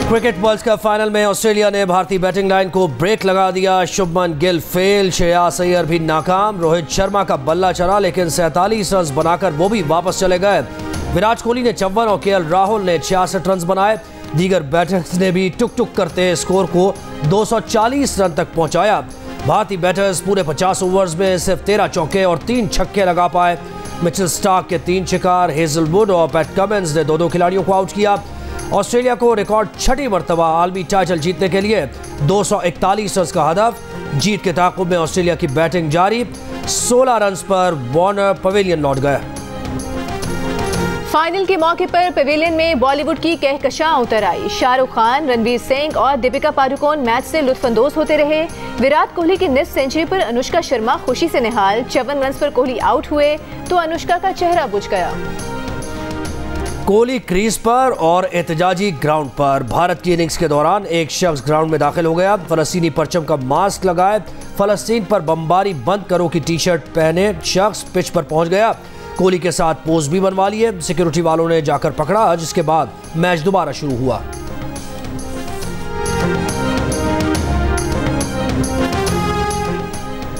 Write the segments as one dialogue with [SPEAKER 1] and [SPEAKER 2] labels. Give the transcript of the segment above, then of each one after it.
[SPEAKER 1] Cricket world cup final में Australia ने भारतीय बैटिंग लाइन को ब्रेक लगा दिया। शुभमन गिल फेल, श्रेयस अय्यर भी नाकाम। रोहित शर्मा का बल्ला चला लेकिन 47 रन बनाकर वो भी वापस चले गए। विराट कोहली ने 54 और केएल राहुल ने 66 रन बनाए। दीगर बैटर्स ने भी टुक टुक करते स्कोर को 240 रन तक पहुंचाया। भारतीय बैटर्स पूरे 50 ओवर्स में सिर्फ 13 चौके और 3 छक्के लगा पाए। मिचेल स्टार्क के 3 शिकार, हेजलवुड और पैट कमिंस ने 2-2 खिलाड़ियों को आउट किया। ऑस्ट्रेलिया को रिकॉर्ड छठी मर्तबा आलमी टाइटल जीतने के लिए 241 रन का हदफ। जीत के ताक़ुब में ऑस्ट्रेलिया की बैटिंग जारी। 16 रन पर वार्नर पवेलियन लौट गए।
[SPEAKER 2] फाइनल के मौके पर पवेलियन में बॉलीवुड की कहकशां उतर आई। शाहरुख खान, रणवीर सिंह और दीपिका पादुकोण मैच से लुत्फानंदोज होते रहे। विराट कोहली की निस्फ सेंचुरी पर अनुष्का शर्मा खुशी से निहाल। 54 रन पर कोहली आउट हुए तो अनुष्का का चेहरा बुझ गया।
[SPEAKER 1] कोहली क्रीज पर और एहतजाजी ग्राउंड पर। भारत की इनिंग्स के दौरान एक शख्स ग्राउंड में दाखिल हो गया। फलस्तीनी परचम का मास्क लगाए, फलस्तीन पर बमबारी बंद करो की टी शर्ट पहने शख्स पिच पर पहुंच गया। कोहली के साथ पोज भी बनवा लिए। सिक्योरिटी वालों ने जाकर पकड़ा, जिसके बाद मैच दोबारा शुरू हुआ।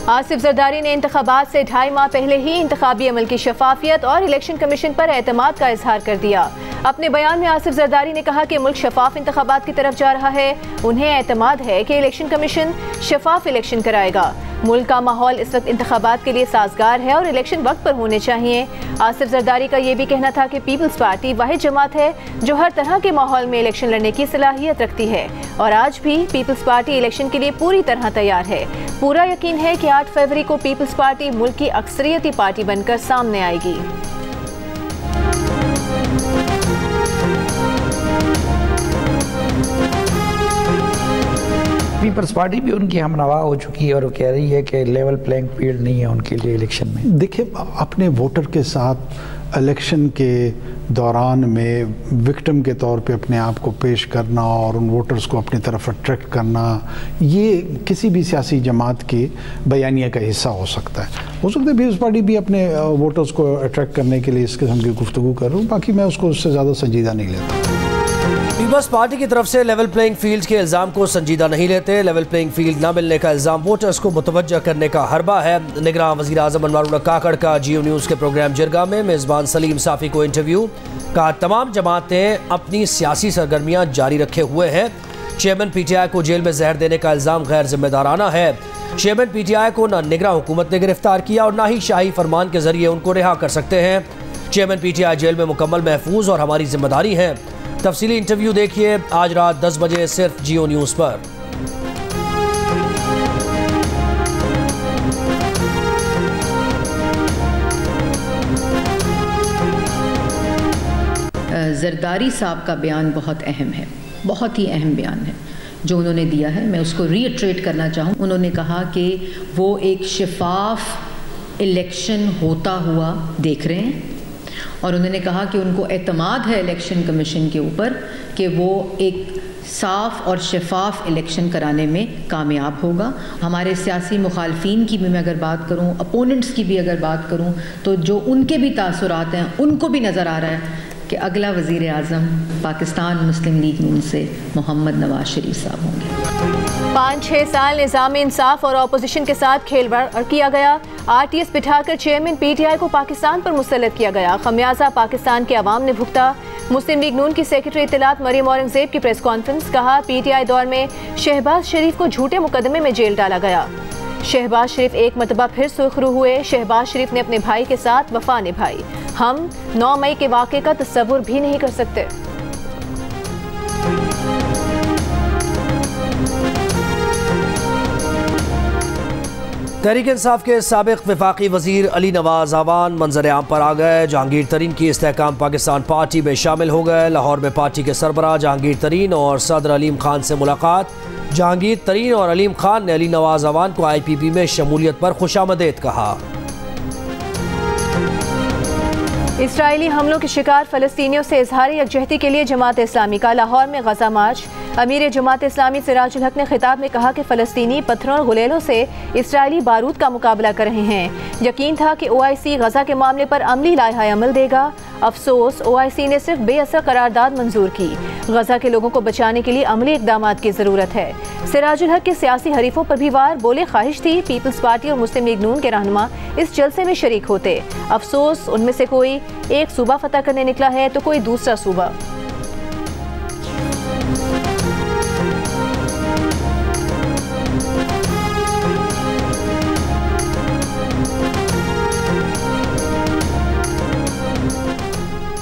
[SPEAKER 2] आसिफ जरदारी ने इंतखाबात से 2.5 माह पहले ही इंतखाबी अमल की शफाफियत और इलेक्शन कमीशन पर एतमाद का इजहार कर दिया। अपने बयान में आसिफ जरदारी ने कहा कि मुल्क शफाफ इंतखाबात की तरफ जा रहा है। उन्हें एतमाद है कि इलेक्शन कमीशन शफाफ इलेक्शन कराएगा। मुल्क का माहौल इस वक्त इंतखाबात के लिए साजगार है और इलेक्शन वक्त पर होने चाहिए। आसिफ जरदारी का ये भी कहना था कि पीपल्स पार्टी वाहिद जमात है जो हर तरह के माहौल में इलेक्शन लड़ने की सलाहियत रखती है और आज भी पीपल्स पार्टी इलेक्शन के लिए पूरी तरह तैयार है। पूरा यकीन है कि 8 फरवरी को पीपल्स पार्टी मुल्क की अक्सरियती पार्टी बनकर सामने आएगी।
[SPEAKER 3] पीपल्स पार्टी भी उनकी हमनवा हो चुकी है और वो कह रही है कि लेवल प्लेइंग फील्ड नहीं है उनके लिए इलेक्शन में।
[SPEAKER 4] देखिए, अपने वोटर के साथ इलेक्शन के दौरान में विक्टिम के तौर पे अपने आप को पेश करना और उन वोटर्स को अपनी तरफ अट्रैक्ट करना, ये किसी भी सियासी जमात के बयानिया का हिस्सा हो सकता है। हो सकता है पीपल्स पार्टी भी अपने वोटर्स को अट्रैक्ट करने के लिए इस किस्म की गुफ्तगू कर रहा हूँ, बाकी मैं उसको उससे ज़्यादा संजीदा नहीं लेता।
[SPEAKER 1] पीपल्स पार्टी की तरफ से लेवल प्लेइंग फील्ड के इल्ज़ाम को संजीदा नहीं लेते। लेवल प्लेइंग फील्ड न मिलने का इल्ज़ाम वोटर्स को मुतवज्जा करने का हरबा है। निगरान वज़ीर आज़म अनवारुल्लाह काकड़ का जियो न्यूज़ के प्रोग्राम जिरगा में मेज़बान सलीम साफ़ी को इंटरव्यू। कहा, तमाम जमातें अपनी सियासी सरगर्मियाँ जारी रखे हुए हैं। चेयरमैन PTI को जेल में जहर देने का इल्ज़ाम गैर जिम्मेदाराना है। चेयरमैन PTI को न निगरान हुकूमत ने गिरफ्तार किया और न ही शाही फरमान के जरिए उनको रिहा कर सकते हैं। चेयरमैन PTI जेल में मुकम्मल महफूज और हमारी जिम्मेदारी है। तफसीली इंटरव्यू देखिए आज रात 10 बजे सिर्फ जियो न्यूज़ पर।
[SPEAKER 5] जरदारी साहब का बयान बहुत अहम है, बहुत ही अहम बयान है जो उन्होंने दिया है। मैं उसको रीइटरेट करना चाहूँ। उन्होंने कहा कि वो एक शफाफ इलेक्शन होता हुआ देख रहे हैं और उन्होंने कहा कि उनको एतमाद है इलेक्शन कमीशन के ऊपर कि वो एक साफ़ और शफाफ इलेक्शन कराने में कामयाब होगा। हमारे सियासी मुखालफीन की भी मैं अगर बात करूं, अपोनेंट्स की भी अगर बात करूं, तो जो उनके भी तासुरात हैं उनको भी नज़र आ रहा है कि अगला वज़ीर आज़म पाकिस्तान मुस्लिम लीग नून से मोहम्मद नवाज शरीफ साहब होंगे।
[SPEAKER 2] 5-6 साल निज़ाम इंसाफ और अपोजिशन के साथ खेलवाड़ किया गया। RTS बिठाकर चेयरमैन PTI को पाकिस्तान पर मुसल्लत किया गया। खमियाजा पाकिस्तान के अवाम ने भुगता। मुस्लिम लीग नून की सेक्रेटरी इत्तलात मरियम औरंगजेब की प्रेस कॉन्फ्रेंस। कहा, PTI दौर में शहबाज शरीफ को झूठे मुकदमे में जेल डाला गया। शहबाज शरीफ एक मरतबा फिर सुर्खरू हुए। शहबाज शरीफ ने अपने भाई के साथ वफा निभाई। हम 9 मई के वाक़े का तस्वुर भी नहीं कर सकते।
[SPEAKER 1] तहरीक इंसाफ के साबिक वफाकी वज़ीर अली नवाज आवान मंजर आम पर आ गए। जहांगीर तरीन की इस्तेहकाम पाकिस्तान पार्टी में शामिल हो गए। लाहौर में पार्टी के सरबराह जहांगीर तरीन और सदर अलीम खान से मुलाकात। जहांगीर तरीन और अलीम खान ने अली नवाज आवान को IPP में शमूलियत पर खुशामदीद कहा।
[SPEAKER 2] इसराइली हमलों के शिकार फ़लस्तीनियों से इजहार यकजहती के लिए जमात इस्लामी का लाहौर में गज़ा मार्च। अमीर जमात इस्लामी सिराजुल हक ने खिताब में कहा कि फ़लस्तीनी पत्थरों और गुलेलों से इसराइली बारूद का मुकाबला कर रहे हैं। यकीन था कि OIC गज़ा के मामले पर अमली लाइहा अमल देगा। अफसोस OIC ने सिर्फ बेअसर करारदाद मंजूर की। गजा के लोगों को बचाने के लिए अमली इकदाम की जरूरत है। सिराजुल हक के सियासी हरीफों पर भी वार, बोले ख्वाहिश थी पीपल्स पार्टी और मुस्लिम लीग नून के रहनुमा इस जलसे में शरीक होते। अफसोस उनमें से कोई एक सूबा फतह करने निकला है तो कोई दूसरा सूबा।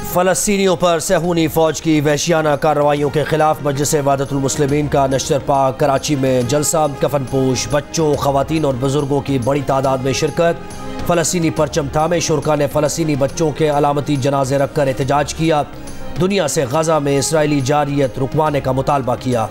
[SPEAKER 1] फ़लस्तीनियों पर सहूनी फ़ौज की वहशियाना कार्रवाइयों के खिलाफ मजलिस वहदतुल मुस्लिमीन का नश्तर पाक कराची में जलसा। कफनपोश बच्चों, ख़वातीन और बुजुर्गों की बड़ी तादाद में शिरकत। फ़लस्तीनी परचम थामे शुरका ने फ़लस्तीनी बच्चों के अलामती जनाजे रखकर एहतजाज किया। दुनिया से गजा में इसराइली जारियत रुकवाने का मुतालबा किया।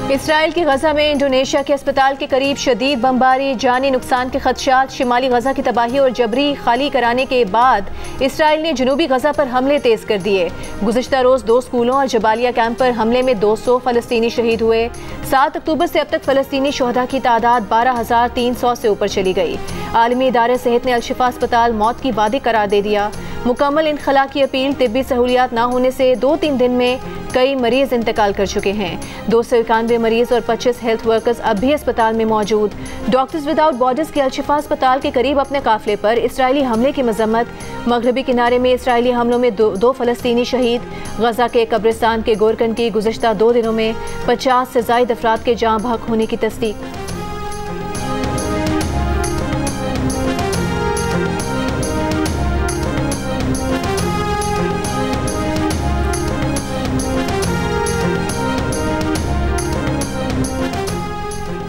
[SPEAKER 2] इसराइल की गजा में इंडोनेशिया के अस्पताल के करीब शदीद बमबारी, जानी नुकसान के खदशात। शिमाली गजा की तबाही और जबरी खाली कराने के बाद इसराइल ने जनूबी गजा पर हमले तेज कर दिए। गुज़िश्ता रोज 2 स्कूलों और जबालिया कैंप पर हमले में 200 फ़लस्तीनी शहीद हुए। 7 अक्टूबर से अब तक फ़लस्तीनी शोहदा की तादाद 12,300 से ऊपर चली गई। आलमी इदारे सेहत ने अल-शिफा अस्पताल मौत की वादी करार दे दिया। मुकम्मल इनखला की अपील, तिब्बी सहूलियात न होने से 2-3 दिन में कई मरीज इंतकाल कर चुके हैं। 291 मरीज और 25 हेल्थ वर्कर्स अब भी अस्पताल में मौजूद। डॉक्टर्स विदाउट बॉर्डर्स के अल-शिफा अस्पताल के करीब अपने काफिले पर इसराइली हमले की मजम्मत। मगरबी किनारे में इसराइली हमलों में दो फ़लस्तीनी शहीद। गजा के कब्रिस्तान के गोरकन की गुज़िश्ता 2 दिनों में 50 से ज़ायद अफराद के जाँ बहक होने की तस्दीक।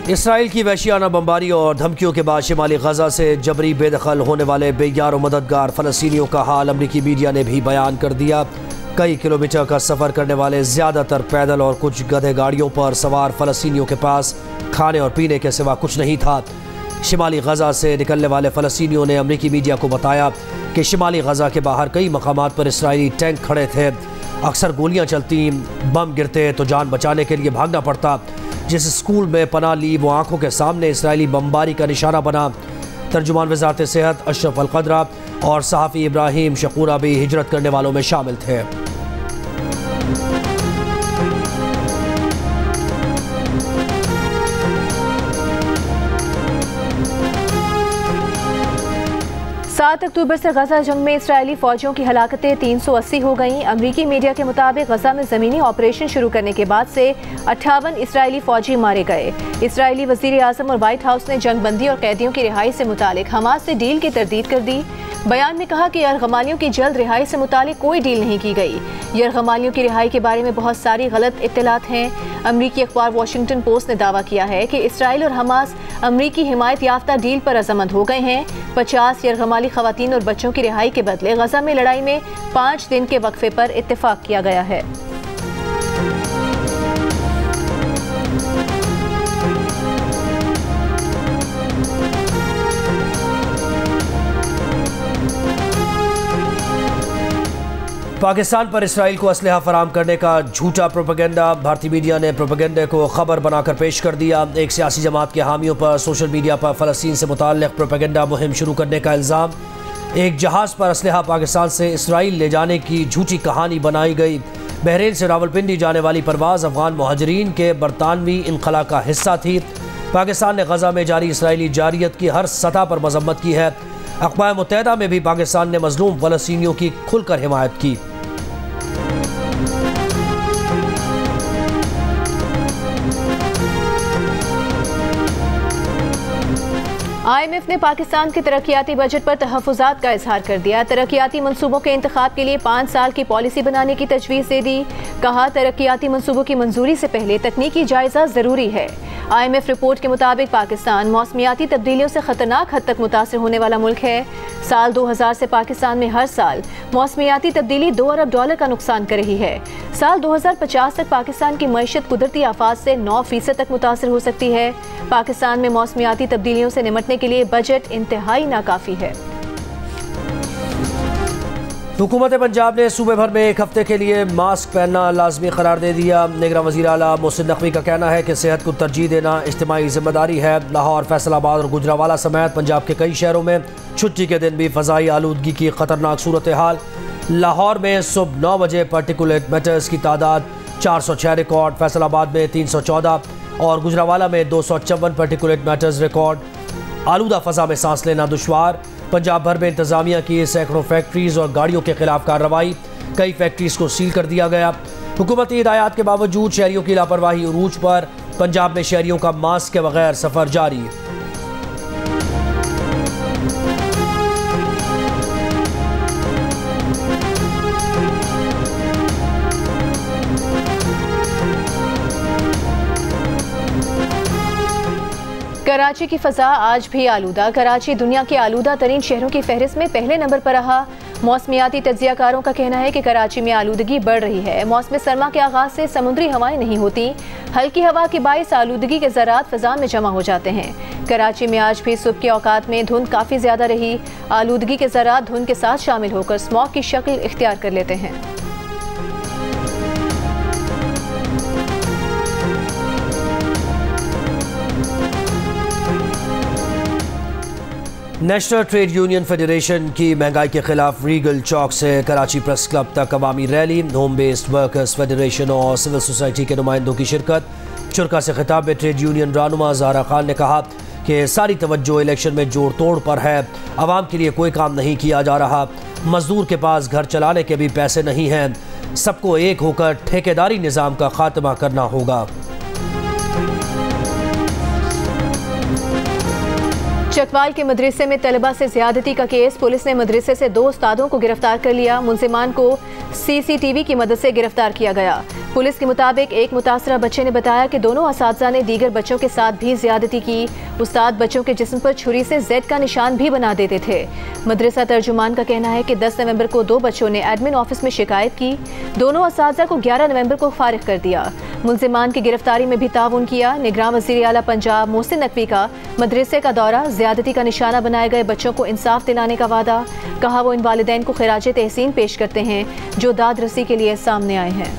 [SPEAKER 1] इसराइल की वहशियाना बमबारी और धमकियों के बाद शिमाली गजा से जबरी बेदखल होने वाले बेयार और मददगार फ़लस्तीनियों का हाल अमरीकी मीडिया ने भी बयान कर दिया। कई किलोमीटर का सफ़र करने वाले ज़्यादातर पैदल और कुछ गधे गाड़ियों पर सवार फ़लस्तीनियों के पास खाने और पीने के सिवा कुछ नहीं था। शिमाली गजा से निकलने वाले फ़लस्तीनियों ने अमरीकी मीडिया को बताया कि शिमाली गजा के बाहर कई मकामात पर इसराइली टैंक खड़े थे। अक्सर गोलियाँ चलती, बम गिरते तो जान बचाने के लिए भागना पड़ता। जिस स्कूल में पनाह ली वो आंखों के सामने इसराइली बमबारी का निशाना बना। तर्जुमान वज़ारत सेहत अशरफ अल-क़दरा और सहाफ़ी इब्राहिम शकूरा भी हिजरत करने वालों में शामिल थे।
[SPEAKER 2] सात अक्टूबर से गजा जंग में इसराइली फौजियों की हलाकतें 380 हो गईं। अमरीकी मीडिया के मुताबिक गजा में ज़मीनी ऑपरेशन शुरू करने के बाद से 58 इसराइली फौजी मारे गए। इसराइली वज़ीर आज़म और व्हाइट हाउस ने जंगबंदी और कैदियों की रिहाई से मुतालिक हमास से डील की तरदीद कर दी। बयान में कहा कि यरगमालियों की जल्द रिहाई से मुतालिक कोई डील नहीं की गई। यरगमालियों की रिहाई के बारे में बहुत सारी गलत इत्तलात हैं। अमरीकी अखबार वाशिंगटन पोस्ट ने दावा किया है कि इसराइल और हमास अमरीकी हिमायत याफ्ता डील पर रज़ामंद हो गए हैं। 50 यरगमाली ख़वातीन और बच्चों की रिहाई के बदले गजा में लड़ाई में 5 दिन के वक्फे पर इत्तेफाक किया गया है।
[SPEAKER 1] पाकिस्तान पर इसराइल को असलहा फराम करने का झूठा प्रोपेगेंडा। भारतीय मीडिया ने प्रोपेगेंडे को खबर बनाकर पेश कर दिया। एक सियासी जमात के हामियों पर सोशल मीडिया पर फ़लस्तीन से मुताल्लिक़ प्रोपेगेंडा मुहिम शुरू करने का इल्ज़ाम। एक जहाज़ पर असलहा पाकिस्तान से इसराइल ले जाने की झूठी कहानी बनाई गई। बहरीन से रावलपिंडी जाने वाली परवाज़ अफ़गान मुहाजिरीन के बरतानवी इनखला का हिस्सा थी। पाकिस्तान ने गजा में जारी इसराइली जारियत की हर सतह पर मजम्मत की है। अक़वाम मुत्तहिदा में भी पाकिस्तान ने मज़लूम फ़लस्तीनियों की खुलकर हिमायत की।
[SPEAKER 2] IMF ने पाकिस्तान के तरक्याती बजट पर तहफ़्फ़ुज़ात का इजहार कर दिया। तरक्याती मंसूबों के इंतखाब के लिए 5 साल की पॉलिसी बनाने की तजवीज़ दे दी। कहा तरक्याती मंसूबों की मंजूरी से पहले तकनीकी जायज़ा ज़रूरी है। IMF रिपोर्ट के मुताबिक पाकिस्तान मौसमियाती तब्दीलियों से ख़तरनाक हद तक मुतासर होने वाला मुल्क है। साल 2000 से पाकिस्तान में हर साल मौसमियाती तब्दीली $2 अरब का नुकसान कर रही है। साल 2050 तक पाकिस्तान की मईशत कुदरती आफात से 9% तक मुतासर हो सकती है। पाकिस्तान में मौसमियाती तब्दीलियों से निमटने के लिए बजट इंतहाई नाकाफी है।
[SPEAKER 1] हुकूमत पंजाब ने सूबे भर में एक हफ्ते के लिए मास्क पहनना लाजमी करार दे दिया। निगरान वज़ीर आला मोहसिन नकवी का कहना है कि सेहत को तरजीह देना इज्तिमाई जिम्मेदारी है। लाहौर, फैसलाबाद और गुजरावाला समेत पंजाब के कई शहरों में छुट्टी के दिन भी फ़ज़ाई आलूदगी की ख़तरनाक सूरत हाल। लाहौर में सुबह 9 बजे पार्टिकुलेट मैटर्स की तादाद 406 रिकॉर्ड, फैसलाबाद में 314 और गुजरावाला में 254 पार्टिकुलेट मैटर्स रिकॉर्ड। आलूदा फ़ज़ा में सांस लेना दुश्वार। पंजाब भर में इंतजामिया की सैकड़ों फैक्ट्रीज और गाड़ियों के खिलाफ कार्रवाई। कई फैक्ट्रीज को सील कर दिया गया। हुकूमती हिदायत के बावजूद शहरियों की लापरवाही उरूज पर। पंजाब में शहरियों का मास्क के बगैर सफर जारी।
[SPEAKER 2] कराची की फ़ज़ा आज भी आलूदा। कराची दुनिया के आलूदा तरीन शहरों की फहरिस्त में पहले नंबर पर रहा। मौसमियाती तज्ज़ियाकारों का कहना है कि कराची में आलूदगी बढ़ रही है। मौसम सरमा के आगाज़ से समुद्री हवाएं नहीं होती। हल्की हवा के बाइस आलूदगी के ज़रात फ़ज़ा में जमा हो जाते हैं। कराची में आज भी सुबह के औकात में धुंध काफ़ी ज़्यादा रही। आलूदगी के ज़रात धुंध के साथ शामिल होकर स्मॉग की शक्ल इख्तियार कर लेते हैं।
[SPEAKER 1] नेशनल ट्रेड यूनियन फेडरेशन की महंगाई के खिलाफ रीगल चौक से कराची प्रेस क्लब तक अवामी rally. Home based workers federation और सिविल सोसाइटी के नुमाइंदों की शिरकत। शुरका से खिताब में ट्रेड यूनियन रहनुमा ज़हरा खान ने कहा कि सारी तवज्जो इलेक्शन में जोड़ तोड़ पर है। आवाम के लिए कोई काम नहीं किया जा रहा। मजदूर के पास घर चलाने के भी पैसे नहीं हैं। सबको एक होकर ठेकेदारी निज़ाम का खात्मा करना होगा।
[SPEAKER 2] चकवाल के मदरसे में तलबा से ज्यादती का केस। पुलिस ने मदरसे से 2 उस्तादों को गिरफ्तार कर लिया। मुलजिमान को CCTV की मदद से गिरफ्तार किया गया। पुलिस के मुताबिक एक मुतासरा बच्चे ने बताया कि दोनों असातिज़ा ने दीगर बच्चों के साथ भी ज्यादती की। उस्ताद बच्चों के जिस्म पर छुरी से Z का निशान भी बना देते थे। मदरसा तर्जुमान का कहना है कि 10 नवंबर को 2 बच्चों ने एडमिन ऑफिस में शिकायत की। दोनों असातिज़ा को 11 नवंबर को फारिग कर दिया। मुलजिमान की गिरफ्तारी में भी ताउन किया। निगरान वज़ीर आला पंजाब मोहसिन नकवी का मदरसे का दौरा। ज्यादती का निशाना बनाए गए बच्चों को इंसाफ दिलाने का वादा। कहा वो इन वालिदैन को खिराज तहसीन पेश करते हैं जो दाद रसी के लिए सामने आए हैं।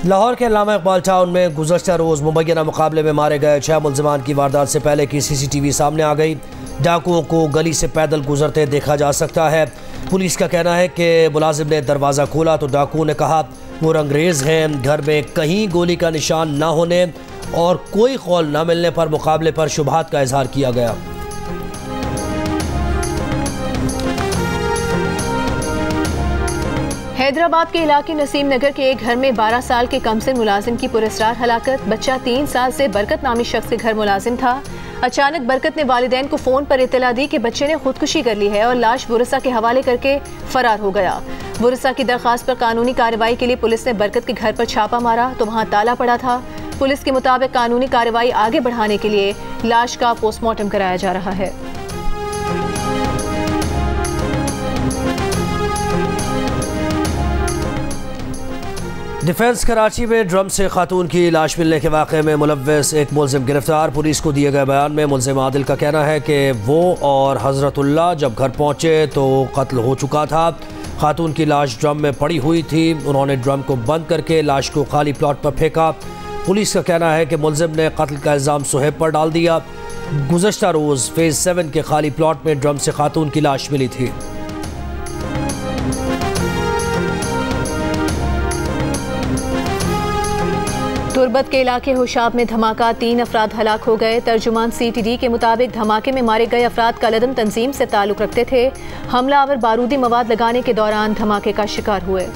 [SPEAKER 1] लाहौर के अल्लामा इकबाल टाउन में गुज़श्ता रोज़ मुबैना मुकाबले में मारे गए 6 मुलजिमान की वारदात से पहले की CCTV सामने आ गई। डाकुओं को गली से पैदल गुजरते देखा जा सकता है। पुलिस का कहना है कि मुलाजिम ने दरवाज़ा खोला तो डाकुओं ने कहा वो रंगरेज़ हैं। घर में कहीं गोली का निशान ना होने और कोई कौल न मिलने पर मुकाबले पर शुबहात का इजहार किया गया।
[SPEAKER 2] हैदराबाद के इलाके नसीम नगर के एक घर में 12 साल के कमसिन मुलाजिम की पुरस्कार हलाकत। बच्चा 3 साल से बरकत नामी शख्स के घर मुलाजिम था। अचानक बरकत ने वालिदैन को फ़ोन पर इत्तला दी कि बच्चे ने खुदकुशी कर ली है और लाश बुरसा के हवाले करके फरार हो गया। बुरसा की दरख्वास्त पर कानूनी कार्रवाई के लिए पुलिस ने बरकत के घर पर छापा मारा तो वहाँ ताला पड़ा था। पुलिस के मुताबिक कानूनी कार्रवाई आगे बढ़ाने के लिए लाश का पोस्टमार्टम कराया जा रहा है।
[SPEAKER 1] डिफेंस कराची में ड्रम से खातून की लाश मिलने के वाक़े में मुलव्वस एक मुलजिम गिरफ्तार। पुलिस को दिए गए बयान में मुलजिम आदिल का कहना है कि वो और हजरतुल्लाह जब घर पहुँचे तो कत्ल हो चुका था। खातून की लाश ड्रम में पड़ी हुई थी। उन्होंने ड्रम को बंद करके लाश को खाली प्लॉट पर फेंका। पुलिस का कहना है कि मुलजिम ने कत्ल का इल्ज़ाम सुहेब पर डाल दिया। गुज़श्ता रोज़ फेज़ 7 के खाली प्लॉट में ड्रम से खातून की लाश मिली थी।
[SPEAKER 2] तुरबत के इलाके होशाब में धमाका, 3 अफराद हलाक हो गए। तर्जुमान CTD के मुताबिक धमाके में मारे गए अफराद कलदम तंजीम से ताल्लुक़ रखते थे। हमलावर बारूदी मवाद लगाने के दौरान धमाके का शिकार हुए।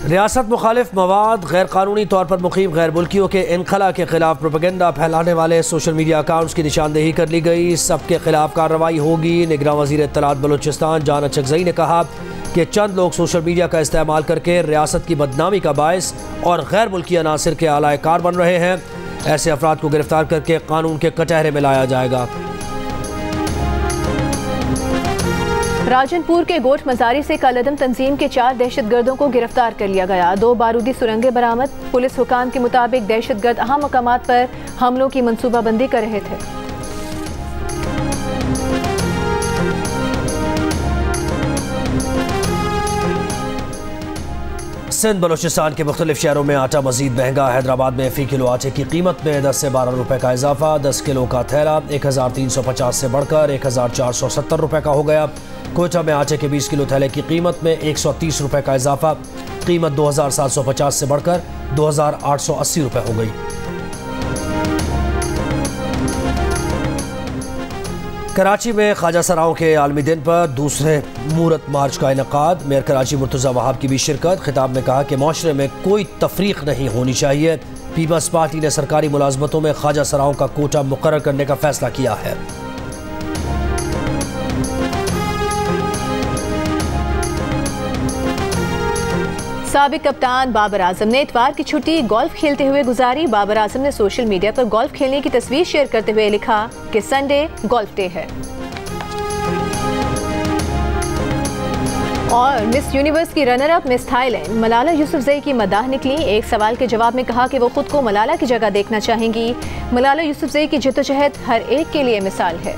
[SPEAKER 1] रियासत मुखालिफ मवाद गैर कानूनी तौर पर मुकीम गैर मुल्कियों के इनखला के खिलाफ प्रोपेगेंडा फैलाने वाले सोशल मीडिया अकाउंट्स की निशानदेही कर ली गई। सबके खिलाफ कार्रवाई होगी। निगरान वज़ीर इत्तलात बलूचिस्तान जान अचकज़ई ने कहा कि चंद लोग सोशल मीडिया का इस्तेमाल करके रियासत की बदनामी का बायस और गैर मुल्की अनासिर के आलाए कार बन रहे हैं। ऐसे अफराद को गिरफ्तार करके कानून के कटहरे में लाया जाएगा।
[SPEAKER 2] राजनपुर के गोठ मजारी से कलअदम तंजीम के 4 दहशतगर्दों को गिरफ्तार कर लिया गया। 2 बारूदी सुरंगें बरामद। पुलिस हुकाम के मुताबिक दहशतगर्द अहम मकामात पर हमलों की मंसूबाबंदी कर रहे थे।
[SPEAKER 1] सिंध बलोचिस्तान के मुख्तलिफ शहरों में आटा मजीद महंगा। हैदराबाद में फ़ी किलो आटे की कीमत में 10 से 12 रुपए का इजाफा। 10 किलो का थैला 1350 से बढ़कर 1470 रुपए का हो गया। कोयटा में आटे के 20 किलो थैले की कीमत में 130 रुपए का इजाफा। कीमत 2750 से बढ़कर 2880 रुपए हो गई। कराची में ख्वाजा सराओं के आलमी दिन पर दूसरे मूरत मार्च का इनेकाद। मेयर कराची मुर्तज़ा वहाब की भी शिरकत। खिताब में कहा कि माशरे में कोई तफरीक नहीं होनी चाहिए। पीपल्स पार्टी ने सरकारी मुलाजमतों में ख्वाजा सराओं का कोटा मुकर्रर करने का फैसला किया है।
[SPEAKER 2] साबिक कप्तान बाबर आजम ने इतवार की छुट्टी गोल्फ खेलते हुए गुजारी। बाबर आजम ने सोशल मीडिया पर गोल्फ खेलने की तस्वीर शेयर करते हुए लिखा कि संडे गोल्फ डे है। और मिस यूनिवर्स की runner up miss Thailand Malala Yousafzai की मदाह निकली। एक सवाल के जवाब में कहा कि वो खुद को मलाला की जगह देखना चाहेंगी। मलाला यूसुफजई की जिद्दोजहद हर एक के लिए मिसाल है।